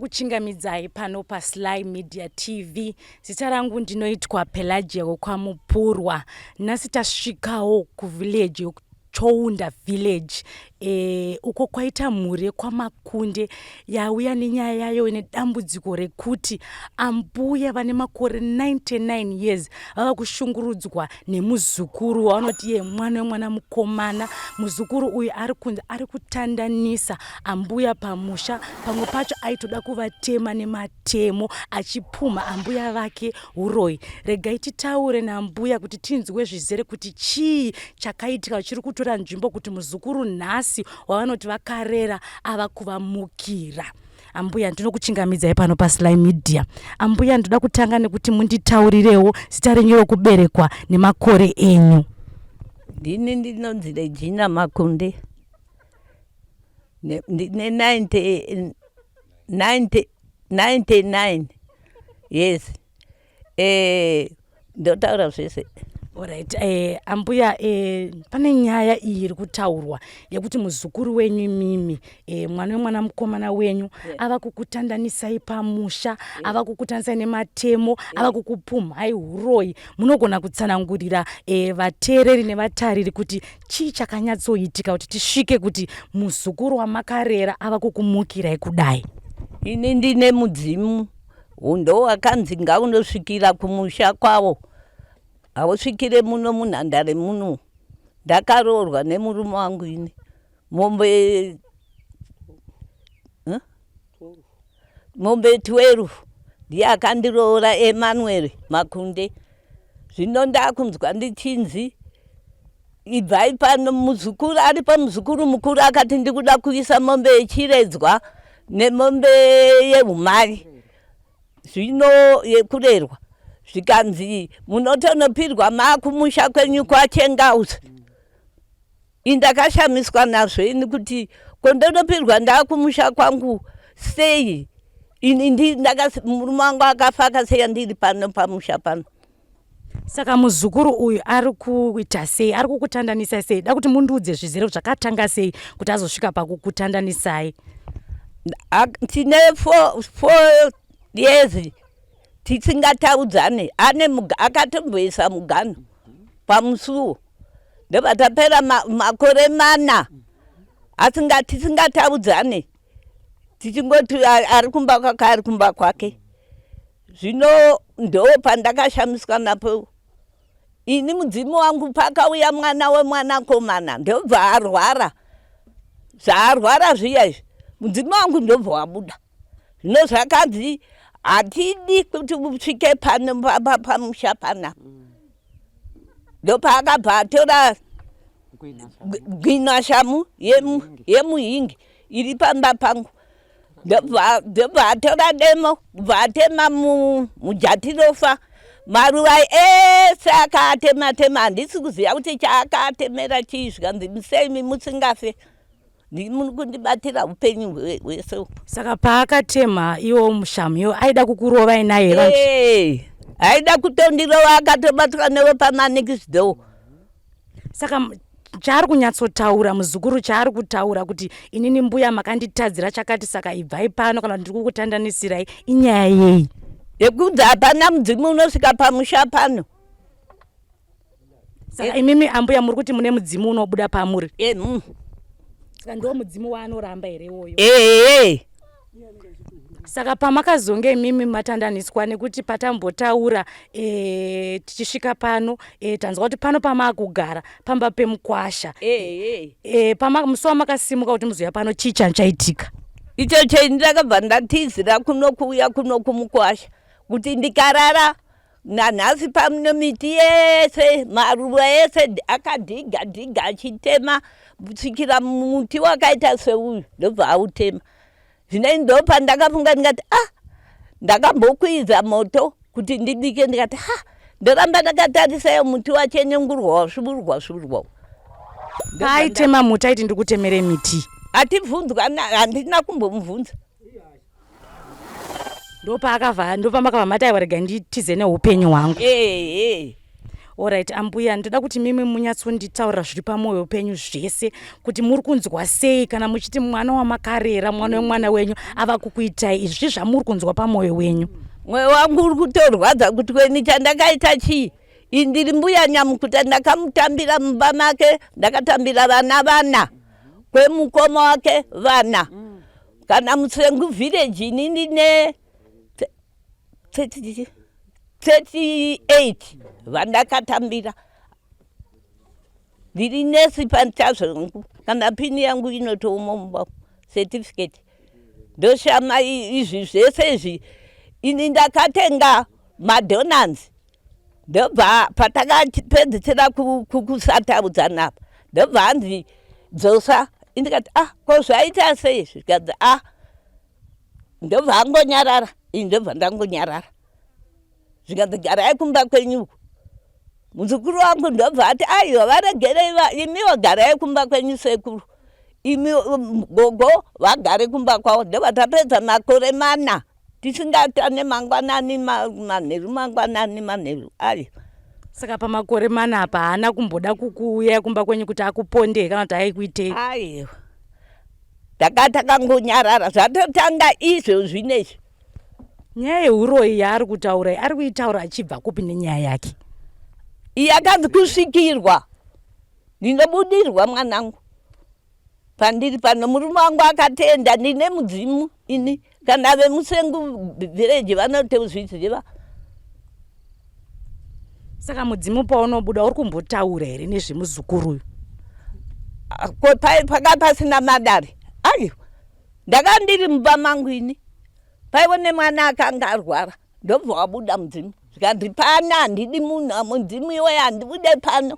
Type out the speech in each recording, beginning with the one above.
ndinokuchingamidzai pano paSly Media TV. Zita rangu ndinoitwa Pelagia Kwamupurwa. Nhasi tasvikawo kuvillage Chounda village. Uko kwaita mhuri kwaMakunde yauya nenyaya yayo nedambudziko rekuti ambuya vane makore 99 years vava kushungurudzwa nemuzukuru wavanoti iye mwana wemwana mukomana. Muzukuru uyu ari kutandanisa ambuya pamusha, pamwe pacho aitoda kuvatema nematemo achipumha ambuya vake uroi. Regai titaure nambuya kuti tinzwe zvizere kuti chii chakaitika chiri kutora nzvimbo kuti muzukuru nhasi wavanoti vakarera ava kuvamukira. Ambuya, ndinokuchingamidzai pano paSly Media. Ambuya, ndoda kutanga nekuti munditaurirewo zita renyu rokuberekwa nemakore enyu. Ndini ndinonzi Regina Makunde. Ndine 99. Yes. Ndotaura zvese. Alright, ambuya, pane nyaya iyi iri kutaurwa yekuti muzukuru wenyu mimi, mwana wemwana mukomana wenyu, ava kukutandanisai pamusha, ava kukutandanisai nematemo, ava kukupumhai uroi. Munogona kutsanangurira vateereri nevatariri kuti chii chakanyatsoitika kuti tisvike kuti muzukuru wamakarera ava kukumukirai kudai? Ini ndine mudzimu ndo wakanzi ngaunosvikira kumusha kwavo. Hausvikire muno munhandare muno. Ndakaroorwa nemurume wangu ini. Mombe 12 ndiye akandiroora, Emmanuel Makunde. Zvino ndakunzwa ndichinzi ibvai pano muzukuru ari pamuzukuru mukuru akati ndikuda kuisa mombe yechiredzwa nemombe yehumari. Zvino yekurerwa. Zvikanzi munotonopirwa makumusha kwenyu kwaChengauzi. Indakashamiswa nazvo ini kuti kondonopirwa ndakumusha kwangu sei. Ini murume wangu akafa akasiya ndiri pano pamusha pano. Saka muzukuru uyu ari kuita sei? Ari kukutandanisai sei? Da kuti mundiudze zvizere zvakatanga sei kuti azosvika pakukutandanisai. Tine 4 years tisingataudzane. Akatomboisa mugano pamusuwo. Ndobatapera makore 4 tisingataudzane. Tichingoti ari kumba kwake, ari kumba kwake. Zvino ndo pandakashamiswa napo. Ini mudzimu wangu pakauya mwana wemwana komana ndobva arwara. Zvaarwara zviya izvi mudzimu wangu ndobva wabuda. Zvino zvakanzi hatidi kuti usvike pano pamusha pana. Ndopaakabva atora gwinashamu yemuhingi iri pamba pangu. Ndobva atora demo, kubva atema mujatirofa. Maruva ese akaatema. Handisi kuziva kuti chaakaatemera chii. Zvikanzi musemi musingafe. Ndimuri kundibatira upenyu hwese. Saka paakatema iwo mushamu aida kukurovai naye. Aida kutondirova, akatobatwa newe panext door. Saka chaari kunyatsotaura muzukuru, chaari kutaura kuti inini mbuya makanditadzira chakati, saka ibvai pano kana ndiri kukutandanisirai, inyaya yei? Yekuti hapana mudzimu unosvika pamusha pano. Saka imimi ambuya muri kuti mune mudzimu unobuda pamuri? Saka ndo mudzimu waanoramba here iwoyo? Saka pamakazonge imimi matandaniswa nekuti patambotaura tichisvika pano tanzwa kuti pano pamakugara pamba pemukwasha. Musi wamakasimuka kuti muzoya pano chii chaitika? Icho chendakabva ndatizira kunokuuya kuno kumukwasha kuti ndikarara nanhasi pamune miti yese, maruva ese akadhiga achitema kusvikira muti wakaita seuyu ndobva autema. Zvino ndo pandakafunga ndikati ndakambokwidza moto kuti ndibike, ndikati ndoramba ndakatarisa muti wachenengurwa wasvurwa. Paitema muti aiti ndikutemere miti. Atibvunzwa, handina kumbomubvunza. Ndopamakabva mati aiwa rega nditize neupenyu hwangu. Alright, ambuya, ndoda kuti mimi munyatsonditaurira zviri pamwoyo penyu zvese, kuti muri kunzwa sei kana muchiti mwana wamakarera, mwana wemwana wenyu ava kukuitai izvi zvamuri kunzwa pamwoyo wenyu. Mwoyo wangu uri kutorwadza kuti kweni chandakaita chii. Indiri mbuya Nyamukuta, ndakamutambira mumba make, ndakatambira vana kwemukoma wake vana. Kana Mutsengu village inini ne 38 vandakatambira. Ndiri nesi panchazvo, kana pini yangu inotouma mumba certificate. Ndoshama izvi zvese izvi. Ini ndakatenga madonanzi. Ndobva patakapedzisira kusataudzana apa. Ndobva hanzi dzosa. Ndikati ko zvaita sei zvikadzi ndobva angonyarara. Ndobva ndangonyarara. Zvikadzi garai kumba kwenyu. Muzukuru wangu ndobva ati aiwa varegerei imiwo garai kumba kwenyu sekuru. Imi gogo vagare kumba kwavo. Ndobva tapedza makore 4 tisingatane mangwanani manheru ari. Saka pamakore 4 apa haana kumboda kukuuya kumba kwenyu kuti akuponde kana kuti aikuitei? Aiwa, takangonyarara zvatotanga izvo zvinezvi. Nyaya yeuroyi yaari kutaura ari kuitaura achibva kupi nenyaya yake? Yakanzi kusvikirwa, ndinobudirwa mwanangu. Pandiri pano murume wangu akatenda, ndine mudzimu ini. Kana veMutsengu village vanotozviziva. Saka mudzimu paunobuda uri kumbotaura here nezvemuzukuruyu? Pakapasina madare. Aiwa, ndakandiri mumba mangu ini. Paivo nemwana akanga arwara. Ndobva wabuda mudzimu. Zvikandi pana handidi munhu, mudzimu iwe handibude pano.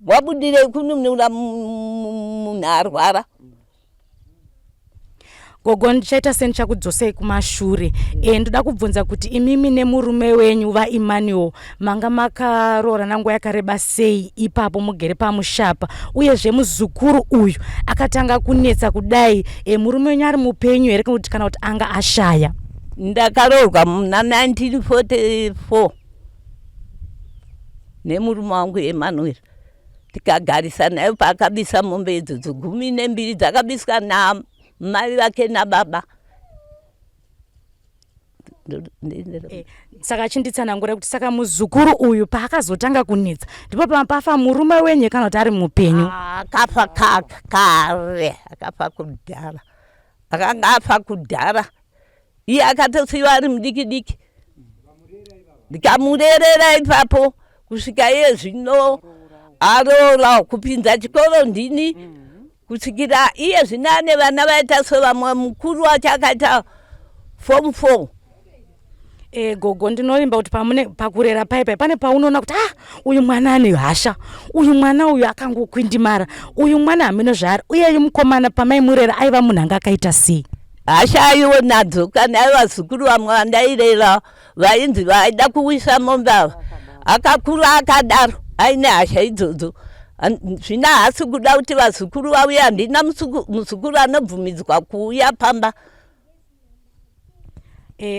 Wabudirei kununura munhu arwara? Gogo, ndichaita sendichakudzosei kumashure. Ndoda kubvunza kuti imimi nemurume wenyu vaEmmanuel manga makarorana nguva yakareba sei ipapo mugere pamushapa, uyezve muzukuru uyu akatanga kunetsa kudai, murume wenyu ari mupenyu here kana kuti anga ashaya? Ndakarorwa muna 1944 nemurume wangu Emmanuel. Tikagarisa naye paakabisa mombe idzodzo 12 dzakabiswa mai vake nababa. Saka chinditsanangura kuti saka muzukuru uyu paakazotanga kunetsa ndipo pafa murume wenyu kana kuti ari mupenyu? Akafa kare, akafa kudhara. Akanga afa kudhara. Iye akatosiyiwa ari mudiki. Ndikamurerera ipapo kusvika iye zvino aroora kupinza chikoro ndini. Kusvikira iye zvino ane vana vaita sevamwe, mukuru wacho akaita form 4. Gogo, ndinoimba kuti pakurera paipai pane paunoona kuti uyu mwana ane hasha, uyu mwana uyu akangokwindimara, uyu mwana hameno zvaari, uye mukomana pamaimurera aiva munhu anga akaita sei? Hasha aiwo nadzo, kana aiva zukuru vamwe vandairera vainzi vaida kuwisa mombe ava. Akakura akadaro, aine hasha idzodzo. Zvina haasi kuda kuti vazukuru vauya, handina muzukuru anobvumidzwa kuuya pamba.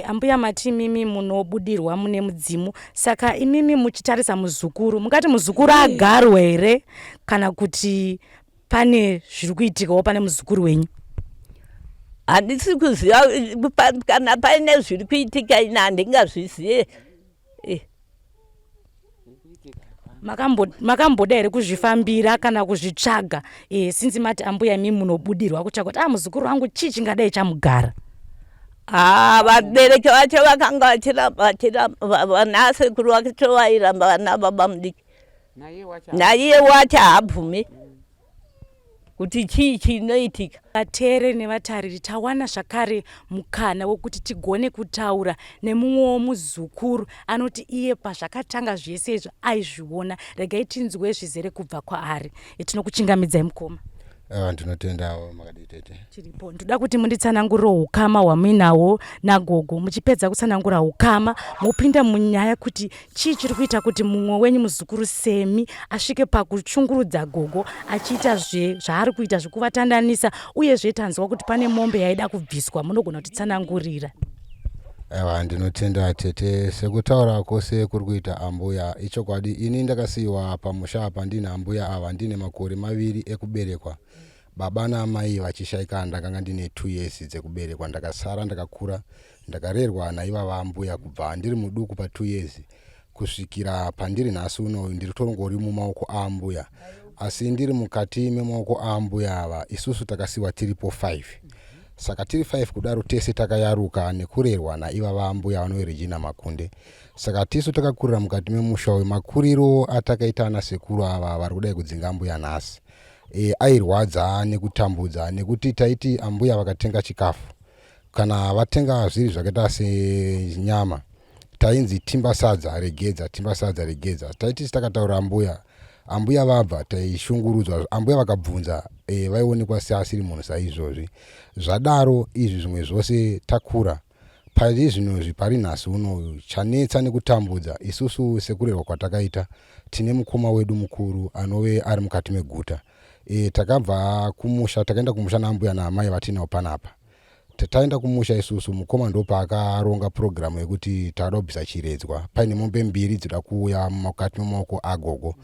Ambuya mati mimi munobudirwa mune mudzimu, saka imimi muchitarisa muzukuru mungati muzukuru agarwe here kana kuti pane zviri kuitikawo pane muzukuru wenyu? Handisi kuziva, kana paine zviri kuitika ina handingazvizive. Makamboda here kuzvifambira kana kuzvitsvaga sinzi mati ambuya mimi munobudirwa kutsvaga kuti muzukuru wangu chii chingadai chamugara? Vabereki vacho vakanga vachiramba, vanasekuru vacho vairamba vana baba mudiki. Naiye wacho haabvumi kuti chii chinoitika. Vateere nevatariri, tawana zvakare mukana wekuti tigone kutaura nemumwe muzukuru anoti iye pazvakatanga zvese izvo aizviona. Regai tinzwe zvizere kubva kwaari. Tinokuchingamidzai mukoma. Ndinotendawo makaditete. Chiripo, ndoda kuti munditsanangurire ukama hwamuinawo nagogo. Muchipedza kutsanangura ukama mupinda munyaya kuti chii chiri kuita kuti mumwe wenyu muzukuru Semi asvike pakuchungurudza gogo achiita zvaari kuita zvekuvatandanisa, uyezve tanzwa kuti pane mombe yaida kubviswa. Munogona kutitsanangurira? Ewa ndinotenda atete sekutaura kose kuri kuita ambuya ichokwadi ini ndakasiyiwa pamusha apa ndine ambuya ava ndine makore 2 ekuberekwa. Baba namai vachishaika ndakanga ndine 2 years dzekuberekwa, ndakasara ndakakura ndakarerwa naivava ambuya kubva ndiri muduku pa 2 years kusvikira pandiri nhasi uno ndiri torongori mumaoko aambuya. Asi ndiri mukati memaoko aambuya ava isusu takasiwa tiripo 5. Saka tiri 5 kudaro tese takayaruka nekurerwa naivava ambuya vano Regina Makunde. Saka tisu takakurira mukati memusha wemakuriro atakaita ana sekuru ava vari kudai kudzinga ambuya nhasi. Airwadza nekutambudza nekuti taiti ambuya vakatenga chikafu kana vatenga zviri zvakaita senyama tainzi timba sadza regedza. Taiti takataura ambuya vabva taishungurudzwa, ambuya vakabvunza vaionekwa seasiri munhu saizvozvi. Zvadaro izvi zvimwe zvose takura pari zvinozvi pari nhasi uno chanetsa nekutambudza isusu sekurerwa kwatakaita tine mukoma wedu mukuru anove ari mukati meguta. Takabva kumusha takaenda kumusha naambuya naamai vatinavo panapa. Taenda kumusha isusu mukoma ndopa akaronga programu yekuti taada kubvisa chiredzwa. Paine mombe 2 dzida kuuya mukati memaoko agogo.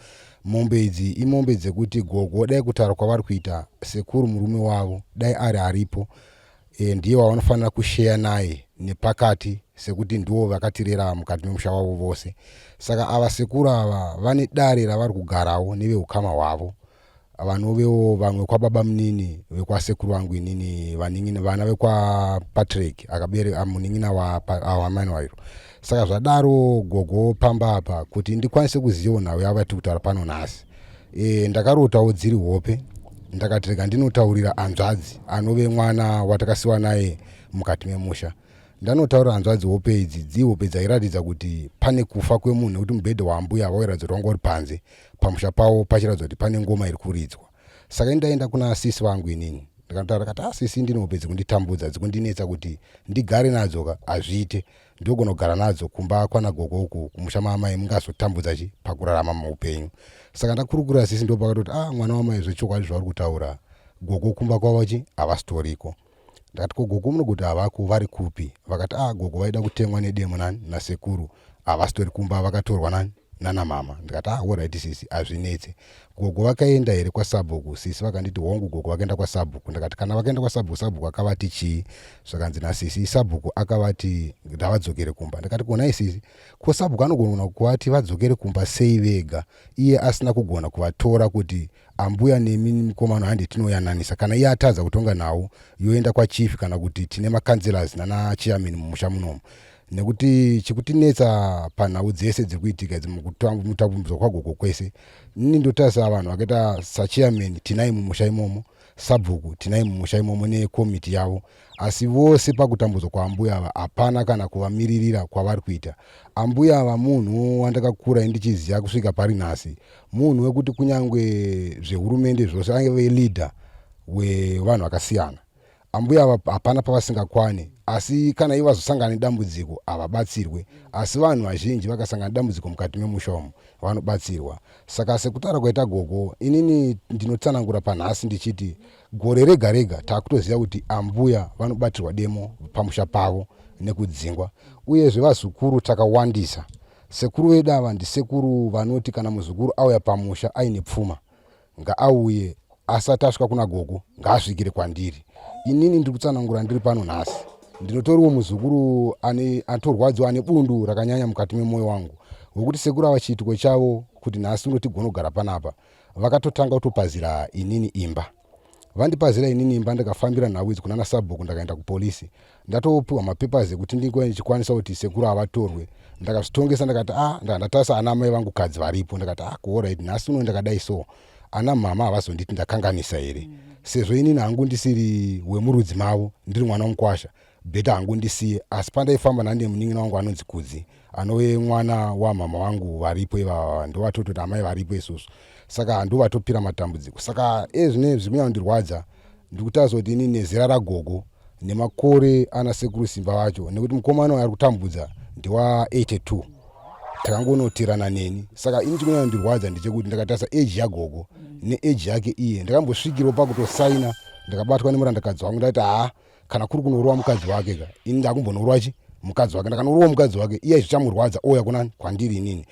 Mombe idzi imombe dzekuti gogo dai kutaura kwavari kuita sekuru murume wavo dai aripo ndiye wavanofanira kusheya naye nepakati sekuti ndiwo vakatirera mukati memusha wavo vose. Saka ava sekuru ava vane dare ravari kugarawo neveukama hwavo vanovewo vamwe kwababa munini vekwasekuru vangu inini vana vekwa Patrick akabereka munin'ina wamai wairo. Saka zvadaro gogo pamba apa kuti ndikwanise kuziva nhau yavo yati kutaura pano nhasi. Ndakarotawo dziri hope ndakati rega ndinotaurira anzvadzi anove mwana watakasiwa naye mukati memusha. Ndanotaura hanzvadzi hope idzi dzihope dzairatidza kuti pane kufa kwemunhu nekuti mubhedha waambuya wairatidza kuti wanga uri panze pamusha pavo pachiratidza kuti pane ngoma iri kuridzwa. Saka ndaenda kuna asisi vangu inini ndakataura kati asisi ndine hope dzikunditambudza dzikundinetsa kuti ndigare nadzo hazviite ndogona kugara nadzo kumba kwana gogo uku kumusha maamai mungazotambudza pakurarama muupenyu. Saka ndakurukura asisi ndopakatoti mwana wamai zvechokwadi zvauri kutaura gogo kumba kwavo havasitoriko. Ndakati ko gogo munogoti havako vari kupi? Vakati gogo vaida kutemwa nedemo nani nasekuru havasitori kumba vakatorwa nana mama. Ndikati alright sisi hazvinetse. Gogo vakaenda here kwasabhuku? Sisi vakanditi hongu gogo vakaenda kwasabhuku. Ndakati kana vakaenda kwasabhuku akavati chii? Zvakanzi nasisi sabhuku akavati ngavadzokere kumba. Ndakati kona isisi ko sabhuku anogona kuvati vadzokere kumba sei vega iye asina kugona kuvatora kuti ambuya nemi mukomana handi tinoyananisa kana iye atadza kutonga nawo yoenda kwachief kana kuti tine makanzelazi nana chairman mumusha munomu. Nekuti chikutinetsa panhau dzese dziri kuitika idzi mukutambudzwa kwagogo kwese nini ndotarisa vanhu vakaita sachairman tinai mumusha imomo, sabhuku tinai mumusha imomo nekomiti yavo, asi vose pakutambudzwa kwaambuya ava hapana kana kuvamiririra kwavari kuita. Ambuya ava munhu wandakakura ndichiziva kusvika pari nhasi, munhu wekuti kunyange zvehurumende zvose ange leader wevanhu vakasiyana. Ambuya ava hapana pavasingakwane, asi kana ivo vazosangana nedambudziko havabatsirwe, asi vanhu vazhinji vakasangana nedambudziko mukati memusha umu vanobatsirwa. Saka sekutaura kwaita gogo inini ndinotsanangura panhasi ndichiti gore rega rega takutoziva kuti ambuya vanobatirwa demo pamusha pavo nekudzingwa, uyezve vazukuru takawandisa. Sekuru vedu ava ndisekuru vanoti kana muzukuru auya pamusha aine pfuma ngaauye, asati asvika kuna gogo ngaasvikire kwandiri. Inini ndiri kutsanangura ndiri pano nhasi ndinotoriwo muzukuru atorwadziwa ane bundu rakanyanya mukati memwoyo wangu wekuti sekuru ava chiitiko chavo kuti nhasi uno tigona kugara panapa vakatotanga kutopazira inini imba. Vandipazira inini imba ndakafambira nhau idzi kunana sabhuku ndakaenda kupolisi ndatopiwa mapepazi ekuti ndinge ndichikwanisa kuti sekuru avatorwe. Ndakazvitongesa ndakati ndatarisa ana mai vangu kadzi varipo ndakati alright nhasi uno ndakadai so ana mama havazonditi ndakanganisa here sezvo inini hangu ndisiri wemurudzi mavo ndiri mwana womukwasha bheta hangu ndisiye, asi pandaifamba nande munin'ina wangu anonzi Kudzi anove mwana wamama wangu varipo ivava ndovatototi amai varipo isusu. Saka handovatopira matambudziko. Saka ezvinezvi kunyandirwadza ndikutaridza kuti inini nezera ragogo nemakore ana sekuru simba vacho nekuti mukomana ari kutambudza ndiwa 82 takangonotirana neni. Saka ini chikunyandirwadza ndechekuti ndakatarisa age yagogo neage yake iye ndakambosvikirawo pakutosaina ndakabatwa nemurandakadzi wangu ndati kana kuri kunorwa mukadzi wake ini ndakumbonorwa mukadzi wake ndakanorowa mukadzi wake iye zvichamurwadza ouya kunani kwandiri inini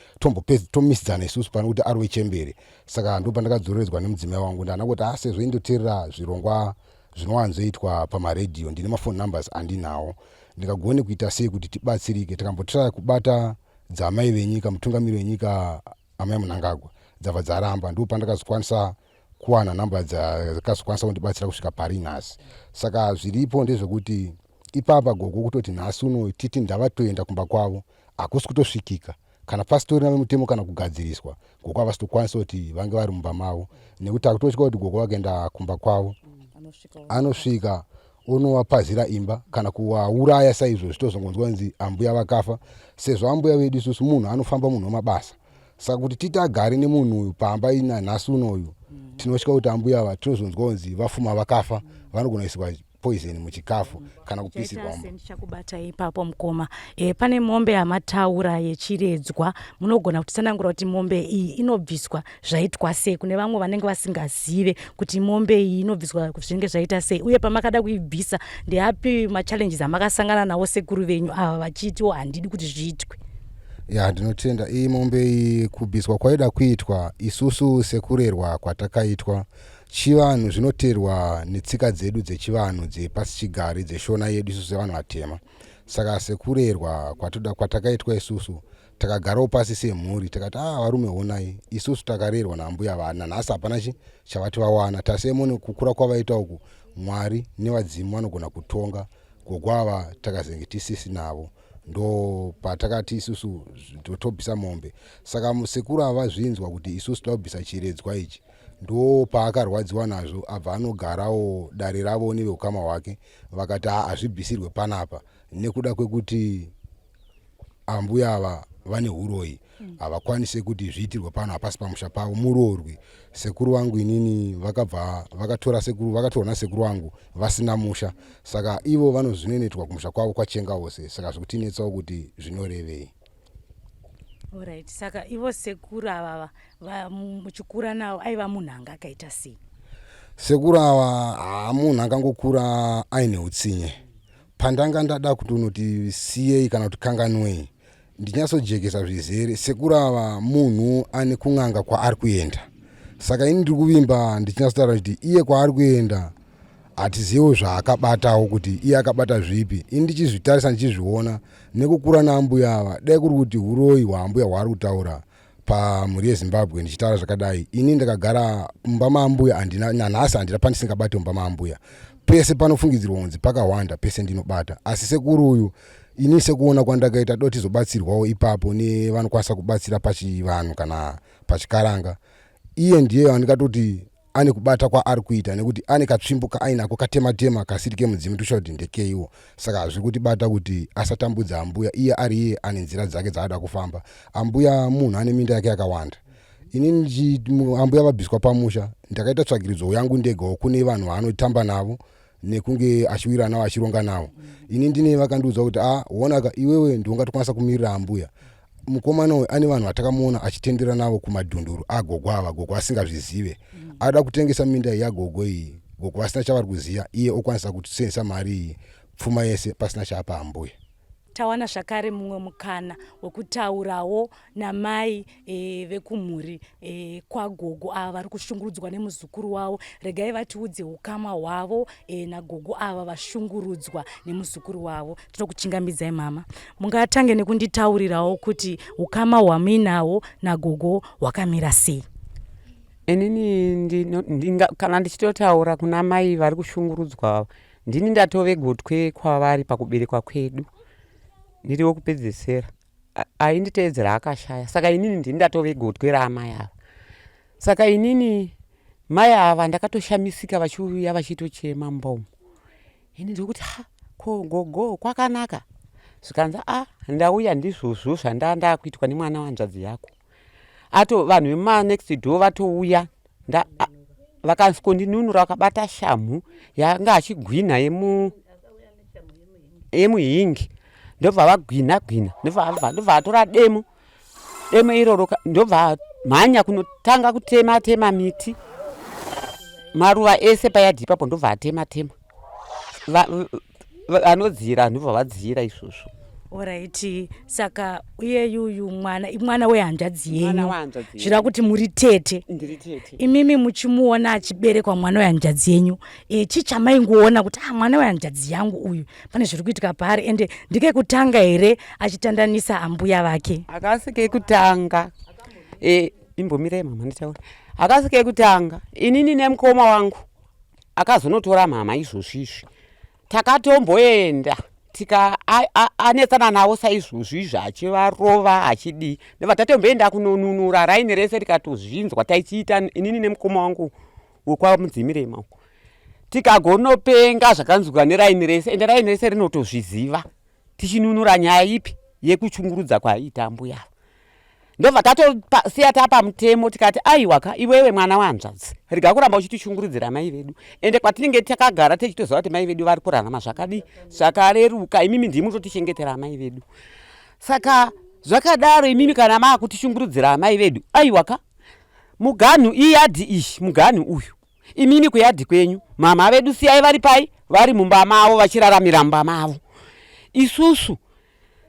tomisidzana isusu pane kuti ari wechembere. Saka ndo pandakadzoreredzwa nemudzimai wangu ndanangoti sezvo indoteerera zvirongwa zvinowanzoitwa pamaredhiyo ndine mafoni numbers andinawo ndingagone kuita sei kuti tibatsirike. Takambotraya kubata dzamai venyika mutungamiri wenyika amai Mnangagwa dzabva dzaramba, ndo pandakazokwanisa kuwana namba dzakazokwanisa kundibatsira kusvika pari nhasi. Saka zviripo ndezvekuti ipapa gogo kutoti nhasi uno titi ndavatoenda kumba kwavo hakusi kutosvikika kana pasitorina vemutemo kana kugadziriswa gogo havasitokwanisa kuti vange vari mumba mavo, nekuti akutotya kuti gogo vakaenda kumba kwavo anosvika onovapazira imba kana kuvauraya saizvo zvitozongonzwa kunzi ambuya vakafa. Sezvo ambuya vedu isusu munhu anofamba munhu wemabasa, saka kuti titi agare nemunhu uyu pamba ina nhasi unoyu tinotya kuti ambuya ava tinozonzwa kunzi vafuma vakafa vanogona kuiswa poison muchikafu kana kupisirwa. Ndichakubata ipapo mukoma. Pane mombe yamataura yechiredzwa, munogona kutsanangura kuti mombe iyi inobviswa zvaitwa sei kune vamwe vanenge vasingazive kuti mombe iyi inobviswa zvinenge zvaita sei, uye pamakada kuibvisa ndeapi machallenges amakasangana nawo sekuru venyu ava vachitiwo handidi kuti zviitwe? Ya, ndinotenda iyi mombe iyi kubviswa kwaida kuitwa isusu sekurerwa kwatakaitwa chivanhu zvinoteerwa netsika dzedu dzechivanhu dzepasi chigare dzeshona yedu isusu sevanhu vatema. Saka sekurerwa kwatakaitwa isusu takagarawo pasi semhuri takati varume honai isusu takarerwa naambuya vana nhasi hapana chavati vawana tasemone kukura kwavaita uku Mwari nevadzimu vanogona kutonga gogo ava takazenge tisisi navo ndo patakati isusu tobvisa mombe. Saka sekuru ava zvinzwa kuti isusu tobvisa chiredzwa ichi ndo paakarwadziwa nazvo abva anogarawo dare ravo neveukama hwake vakati hazvibvisirwe panapa nekuda kwekuti ambuya ava vane uroyi havakwanise kuti zviitirwe pano hapasi pamusha pavo murorwi. Sekuru vangu inini vakatorwa nasekuru vangu vasina musha, saka ivo vanozvinonetwa kumusha kwavo kwachenga wose, saka zvikutinetsawo kuti zvinorevei. Alright, saka ivo sekuru ava muchikura navo aiva munhu anga akaita sei? Sekuru ava munhu akangokura aine utsinye. Pandanga ndada kuti unoti siyei kana kuti kanganwei ndinyatsojekesa zvizere. Sekuru ava munhu ane kun'anga kwaari kuenda, saka ini ndiri kuvimba ndichinatsotaura kuti iye kwaari kuenda hatizivo zvaakabatawo kuti iye akabata zvipi. Ini ndichizvitarisa ndichizviona nekukura naambuya ava dai kuri kuti uroyi hwaambuya hwaari kutaura pamhuri yeZimbabwe ndichitaura zvakadai ini ndakagara mumba maambuya nanhasi handina pandisingabate mumba maambuya. Pese panofungidzirwa kunzi pakawanda pese ndinobata, asi sekuru uyu ini sekuona kwandakaita doti zobatsirwawo ipapo nevanokwanisa kubatsira pachivanhu kana pachikaranga. Iye ndiye andikatoti ane kubata kwaari kuita nekuti ane katsvimbo kaainako katema-tema kasiri kemudzimu tosha kuti ndekeiwo. Saka hazviri kuti bata kuti asatambudza ambuya, iye ari iye ane nzira dzake dzaada kufamba. Ambuya munhu ane minda yake yakawanda. Inini ambuya vabviswa pamusha ndakaita tsvagiridzo yangu ndegawo kune vanhu vaanotamba navo nekunge achiwira navo achironga navo. Ini ndine vakandiudza kuti wonaka iwewe ndiungatokwanisa kumirira ambuya. Mukomana uyu ane vanhu vatakamuona achitendera navo kumadhunduru agogo ava, gogo asingazvizive ada kutengesa minda yagogo iyi, gogo vasina chavari kuziya, iye okwanisa kutisendesa mari iyi pfuma yese pasina chaapa ambuya. Tawana zvakare mumwe mukana wekutaurawo namai vekumhuri kwagogo ava vari kushungurudzwa nemuzukuru wavo. Regai vatiudze ukama hwavo nagogo ava vashungurudzwa nemuzukuru wavo. Tinokuchingamidzai mama, mungatange nekunditaurirawo kuti ukama hwamuinawo nagogo hwakamira sei? Inini kana ndichitotaura kuna mai vari kushungurudzwa ndini ndatove gotwe kwavari pakuberekwa kwedu, ndiriwo kupedzesera ainditeedzera akashaya, saka inini ndini ndatove gotwe raamai ava. Saka inini mai ava ndakatoshamisika vachiuya vachitochema mbomo. Ini ndikuti ko gogo kwakanaka, zvikanza ndauya ndizvozvo zvandanda kuitwa nemwana wanzvadzi yako. Vanhu vemanext door vatouya vakandinunura vakabata shamhu yanga achigwina yemuhingi, ndobva vagwina ndobva atora demo iroro, ndobva mhanya kunotanga kutema miti maruva ese payadhi ipapo, ndobva atema anodzira ndobva vadzira izvozvo. Alright, saka uye yuyu mwana wehanzvadzi Mwana yenyu wehanzvadzi yenyu. zvira kuti muri tete. Ndiri tete. Imimi muchimuona achiberekwa mwana wehanzvadzi yenyu, chichamaingoona kuti mwana wehanzvadzi yangu uyu pane zviri kuitika paari, ende ndikekutanga here achitandanisa ambuya vake? Akasi kekutanga imbomirei mama nditaura. Akasi kekutanga inini nemukoma wangu akazonotora mama izvozvizvi, takatomboenda anetsana navo saizvozvizvi achivarova achidii, ndobva tatomboenda kunonunura raini rese rikatozvinzwa taichiita inini nemukoma wangu wekwamudzimirei mangu, tikagonopenga zvakanzwika neraini rese, ende raini rese rinotozviziva tichinunura nyaya ipi yekuchungurudza kwaiita mbuya. Ndobva tatosiya tapa mutemo tikati aiwaka iwewe mwana wanzvadzi riga kuramba uchitishungurudzira mai vedu, ende kwatinenge takagara tichitoziva kuti mai vedu vari kurarama zvakadii zvakareruka, imimi ndimi totichengetera mai vedu. Saka zvakadaro imimi kana maakutishungurudzira mai vedu, aiwaka muganhu iyadhi iyi muganhu uyu, imini kuyadhi kwenyu mama vedu siyai vari pai, vari mumba mavo vachiraramira mumba mavo. Isusu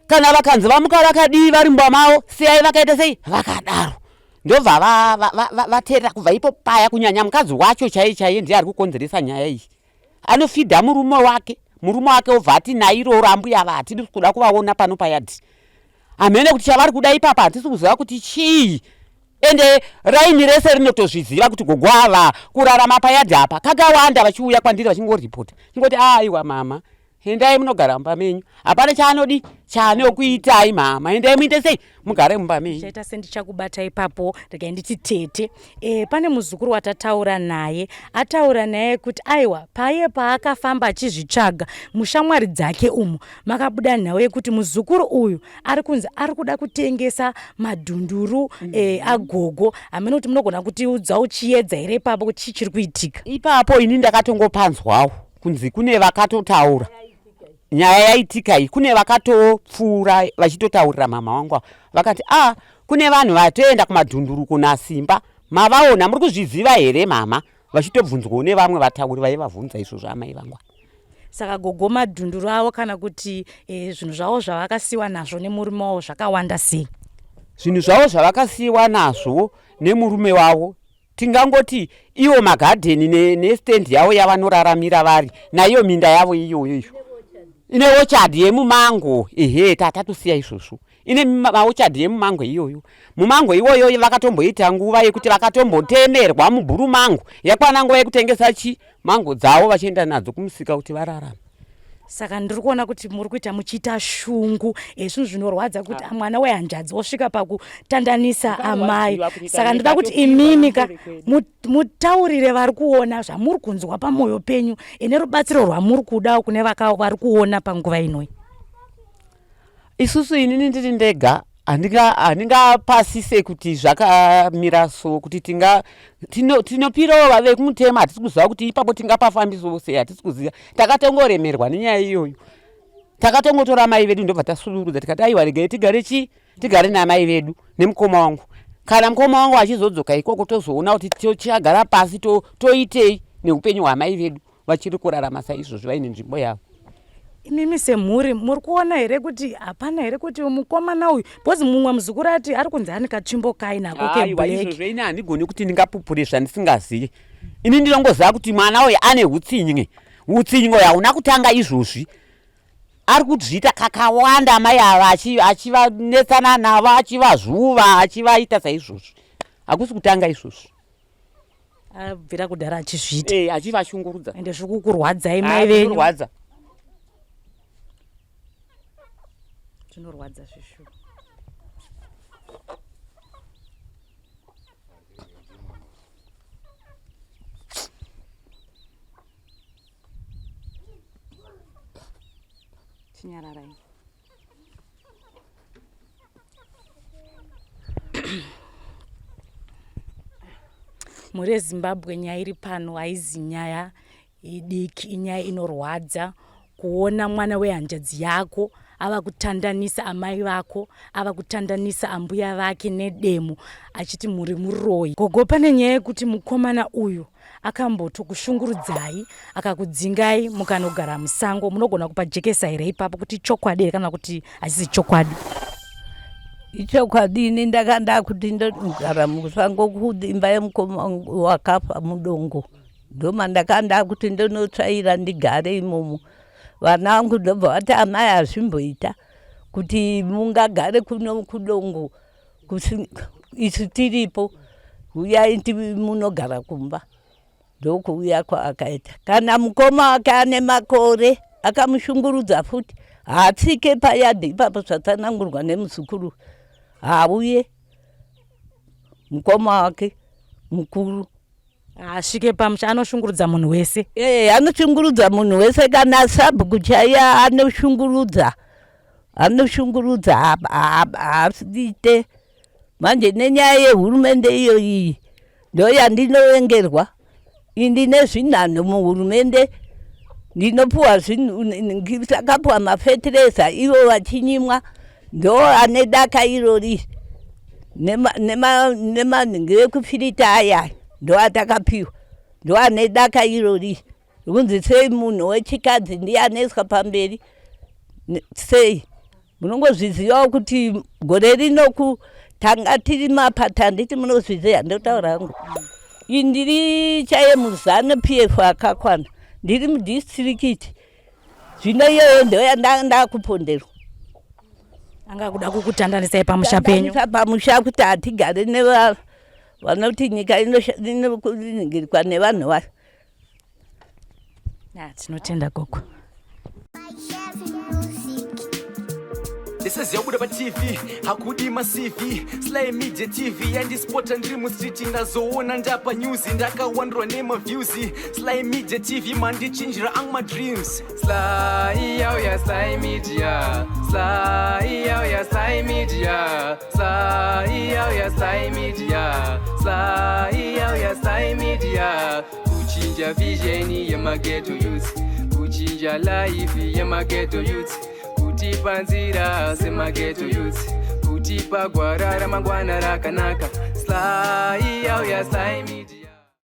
kana vakanzi vamuka vakadii vari mumba mavo, siyai vakaita sei vakadaro. Ndobva vateerera kubva ipo paya, kunyanya mukadzi wacho chaiye ndiye ari kukonzeresa nyaya iyi. Anofidha murume wake obva ati nairoro ambuya ava hatidi kuda kuvaona pano payadhi. Hamene kuti chavari kuda ipapa hatisi kuziva kuti chii, ende raini rese rinotozviziva kuti gogo ava kurarama payadhi apa kakawanda, vachiuya kwandiri vachingoripota chingoti aiwa mama endai munogara mumba menyu, hapana chaanodi chaanokuitai mama, endai muite sei mugare mumba menyu. Chaita sendichakubata ipapo regai nditi tete. Pane muzukuru watataura naye, ataura naye kuti aiwa paiye paakafamba achizvitsvaga mushamwari dzake umu makabuda nhau yekuti muzukuru uyu ari kunzi ari kuda kutengesa madhunduru agogo. Hamene kuti munogona kutiudza uchiedza here ipapo kuti chii chiri kuitika? Ipapo ini ndakatongopanzwawo kunzi kune vakatotaura nyaya yaitika iyi, kune vakatopfuura vachitotaurira mama wangu vakati kune vanhu vatoenda kumadhunduru kuna Simba, mavaona muri kuzviziva here mama, vachitobvunzwawo nevamwe vatauri vaivabvunza izvozvo amai vangu. Saka gogo madhunduru avo kana kuti zvinhu zvavo zvavakasiyiwa nazvo nemurume wavo zvakawanda sei? Zvinhu zvavo zvavakasiyiwa nazvo nemurume wavo tingangoti iwo magadheni nestendi yavo yavanoraramira vari, naiyo minda yavo iyoyo ine ochadi yemumango. Tatosiya izvozvo, ine maochadi yemumango iyoyo. Mumango iwoyo vakatomboita nguva yekuti vakatombotemerwa mubhuru mango, yakwana nguva yekutengesa mango dzavo vachienda nadzo kumusika kuti vararama. Saka ndiri kuona kuti muri kuita muchiita shungu, zvinhu zvinorwadza kuti mwana wehanzvadzi osvika pakutandanisa amai. Saka ndoda kuti imimi mutaurire vari kuona zvamuri kunzwa pamwoyo penyu nerubatsiro rwamuri kuda kune vari kuona panguva inoi. Isusu inini ndiri ndega handingapasise kuti zvakamira so, kuti tinopirawo vave kumutema hatisi kuziva kuti ipapo tingapafambisawo sei, hatisi kuziva. Takatongoremerwa nenyaya iyoyo, takatongotora mai vedu ndobva tasurudza tikati aiwa regai tigare namai vedu nemukoma wangu. Kana mukoma wangu achizodzoka ikoko tozoona kuti tichagara pasi toitei neupenyu hwamai vedu vachiri kurarama saizvozvo vaine nzvimbo yavo. Imimi semhuri muri kuona here kuti hapana here kuti mukomana uyu, bhozi mumwe muzukuru ati ari kunzi ane katsvimbo kai nako keblack. Izvozvo ini handigoni kuti ndingapupure zvandisingazivi. Ini ndinongoziva kuti mwana uyu ane hutsinye hauna kutanga izvozvi, ari kuzviita kakawanda amai ava achivanetsana navo, achivazvuva, achivaita saizvozvi. Hakusi kutanga izvozvi, abvira kudhara achizviita achivashungurudza. Ende zviri kukurwadzai mai venyu? Zvinorwadza zvishuwa. Chinyararai. Muri eZimbabwe nyaya iri pano haizi nyaya idiki, inyaya inorwadza kuona mwana wehanzvadzi yako ava kutandanisa amai vako, ava kutandanisa ambuya vake nedemo achiti muri muroyi. Gogo, pane nyaya yekuti mukomana uyu akambotokushungurudzai akakudzingai mukanogara musango, munogona kupa jekesa here ipapo kuti chokwadi here kana kuti hachisi chokwadi? Ichokwadi. Ini ndakanda kuti ndogara musango kuimba yemukoma wakafa mudongo, ndoma ndakanda kuti ndonotsvaira ndigare imomo. Vana vangu ndobva vati amai hazvimboita kuti mungagare kuno kudongo isu tiripo, uyai munogara kumba. Ndokuuya kwaakaita. Kana mukoma wake ane makore akamushungurudza futi, haatsike payadhi ipapo zvatsanangurwa nemuzukuru, hauye mukoma wake mukuru. Asvike pamusha anoshungurudza munhu wese. Anoshungurudza munhu wese, kana sabhuku chaiya anoshungurudza. Haasite. Manje nenyaya yehurumende iyo iyi ndo yandinovengerwa. Ndine zvinhanho muhurumende, ndinopuwa ndakapuwa mafetireza ivo vachinyimwa, ndo ane daka irori nemanhingi ekufirita aya ndo atakapiwa, ndo ane daka irori. Kunzi sei munhu wechikadzi ndiye anoiswa pamberi sei? Munongozvizivawo kuti gore rino tanga tiri mapata, handiti munozviziva, ndotaura hangu. Ndiri chaye muzano PF akakwana, ndiri mudistrikiti, zvino iyoyo ndo yandakuponderwa. Anga kuda kukutandanisai pamusha penyu? Pamusha kuti hatigare vanoti nyika inoningirwa nevanhu vayo. Tinotenda gogo. This is Yabuda TV, Hakudi Masivi, Sly Media TV, and this spot and dream street in the zone and up a news in Daka wonder name of views. Sly Media TV, man, they change my dreams. Sly, yeah, Sly Media, Sly, yeah, Sly Media, Sly, yeah, Sly Media, Sly, yeah, Sly Media. Kuchinja vision, yamageto youth, Kuchinja life, yamageto youth. Kutipa nzira semageto youth, kutipa gwara ramangwana rakanaka. Sly, yeah, Sly Media.